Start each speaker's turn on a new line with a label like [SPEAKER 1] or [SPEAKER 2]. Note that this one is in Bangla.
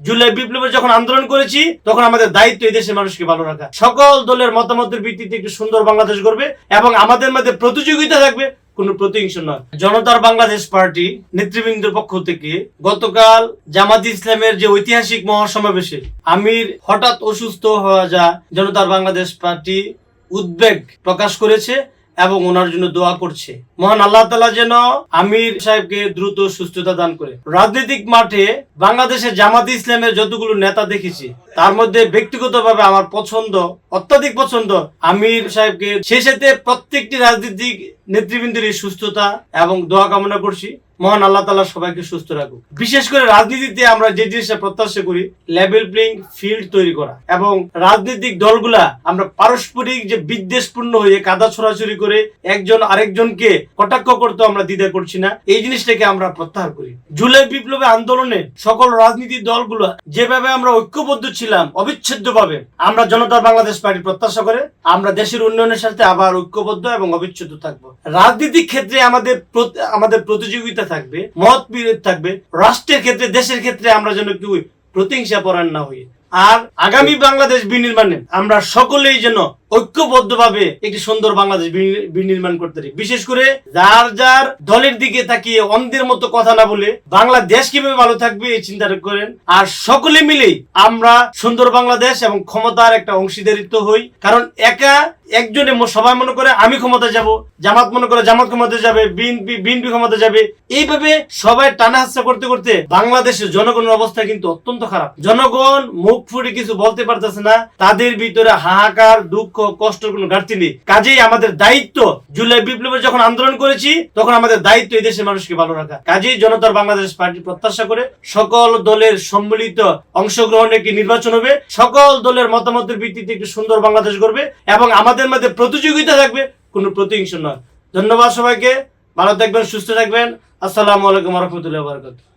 [SPEAKER 1] জুলাই বিপ্লবে যখন আন্দোলন করেছি তখন আমাদের দায়িত্ব এই দেশের মানুষকে ভালো রাখা। সকল দলের মতামতের ভিত্তিতে একটি সুন্দর বাংলাদেশ গড়বে এবং আমাদের মধ্যে প্রতিযোগিতা থাকবে, কোনো প্রতিহিংসা নয়। জনতার বাংলাদেশ পার্টি নেতৃবৃন্দের পক্ষ থেকে গতকাল জামাত ইসলামের যে ঐতিহাসিক মহাসমাবেশে আমির হঠাৎ অসুস্থ হওয়া যা জনতার বাংলাদেশ পার্টি উদ্বেগ প্রকাশ করেছে এবং ওনার জন্য দোয়া করছে। মহান আল্লাহ তাআলা যেন আমির সাহেবকে দ্রুত সুস্থতা দান করে। রাজনৈতিক মাঠে বাংলাদেশের জামাত ইসলামের যতগুলো নেতা দেখেছি তার মধ্যে ব্যক্তিগতভাবে আমার পছন্দ, অত্যাধিক পছন্দ আমির সাহেবকে। সেই সাথে প্রত্যেকটি রাজনৈতিক নেতৃবৃন্দের সুস্থতা এবং দোয়া কামনা করছি। মহান আল্লাহ তাআলা সবাইকে সুস্থ রাখুক। বিশেষ করে রাজনীতিতে আমরা যে জিনিসটা প্রত্যাশা করি, লেভেল প্লেইং ফিল্ড তৈরি করা এবং রাজনৈতিক দলগুলা আমরা পারস্পরিক যে বিদ্বেষপূর্ণ হয়ে কাদা ছোড়াছুরি করে একজন আরেকজনকে কটাক্ষ করতে আমরা দ্বিধা করছি না, এই জিনিসটাকে আমরা প্রত্যাহার করি। জুলাই বিপ্লবে আন্দোলনে সকল রাজনীতিক দলগুলা যেভাবে আমরা ঐক্যবদ্ধ ছিলাম অবিচ্ছেদ্যভাবে, আমরা জনতার বাংলাদেশ পার্টি প্রত্যাশা করে আমরা দেশের উন্নয়নের সাথে আবার ঐক্যবদ্ধ এবং অবিচ্ছেদ্য থাকবো। রাজনীতিক ক্ষেত্রে আমাদের প্রতিযোগিতা থাকবে, মত বিরোধ থাকবে। রাষ্ট্রের ক্ষেত্রে, দেশের ক্ষেত্রে আমরা যেন কেউ প্রতিহিংসা পরায়ণ না হই। আর আগামী বাংলাদেশ বিনির্মাণে আমরা সকলেই যেন ঐক্যবদ্ধভাবে একটি সুন্দর বাংলাদেশ বিনির্মাণ করতে পারি। বিশেষ করে যার যার দলের দিকে তাকিয়ে অন্ধের মতো কথা না বলে বাংলাদেশ কিভাবে ভালো থাকবে এই চিন্তাটা করেন। আর সকলে মিলেই আমরা সুন্দর বাংলাদেশ এবং ক্ষমতার একটা অংশীদারিত্ব হই। কারণ একা একজনে সবাই মনে করে আমি ক্ষমতা যাব, জামাত মনে করে জামাত ক্ষমতা যাবে, বিএনপি ক্ষমতা যাবে, এইভাবে সবাই টানা হাসা করতে করতে বাংলাদেশের জনগণের অবস্থা কিন্তু অত্যন্ত খারাপ। জনগণ মুখ ফুটে কিছু বলতে পারতেছে না, তাদের ভিতরে হাহাকার, দুঃখ, কষ্টের কোনো ঘাটতি নেই। কাজেই আমাদের দায়িত্ব, জুলাই বিপ্লবে যখন আন্দোলন করেছি তখন আমাদের দায়িত্ব এই দেশের মানুষকে ভালো রাখা। কাজেই জনতার বাংলাদেশ পার্টি প্রত্যাশা করে সকল দলের সম্মিলিত অংশগ্রহণে একটি নির্বাচন হবে, সকল দলের মতামতের ভিত্তিতে একটি সুন্দর বাংলাদেশ গড়বে এবং আমাদের মধ্যে প্রতিযোগিতা থাকবে, কোনো প্রতিহিংসা নয়। ধন্যবাদ সবাইকে, ভালো থাকবেন, সুস্থ থাকবেন। আসসালামু আলাইকুম ওয়া রাহমাতুল্লাহি ওয়া বারাকাতুহু।